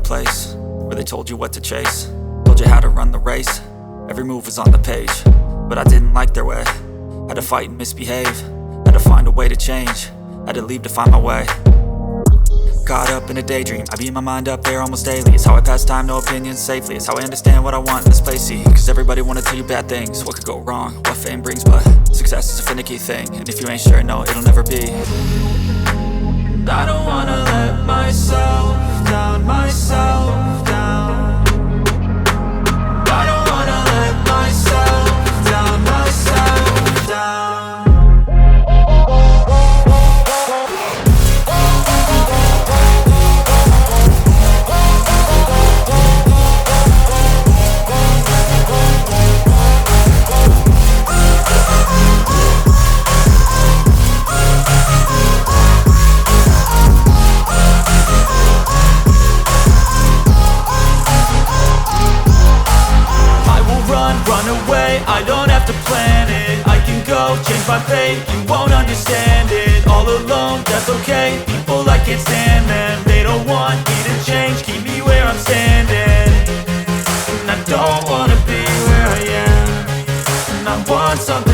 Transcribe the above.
place where they told you what to chase, told you how to run the race. Every move was on the page, but I didn't like their way. Had to fight and misbehave, had to find a way to change, had to leave to find my way. Caught up in a daydream, I beat my mind up there almost daily. It's how I pass time, no opinions safely. It's how I understand what I want in this place, see. Cause everybody wanna tell you bad things, what could go wrong, what fame brings. But success is a finicky thing, and if you ain't sure, no, it'll never be. I don't wanna let myself down, myself down. I don't wanna let myself down, myself down. Run away, I don't have to plan it. I can go, change my fate, you won't understand it. All alone, that's okay, people I can't stand them. They don't want me to change, keep me where I'm standing. And I don't wanna be where I am, and I want something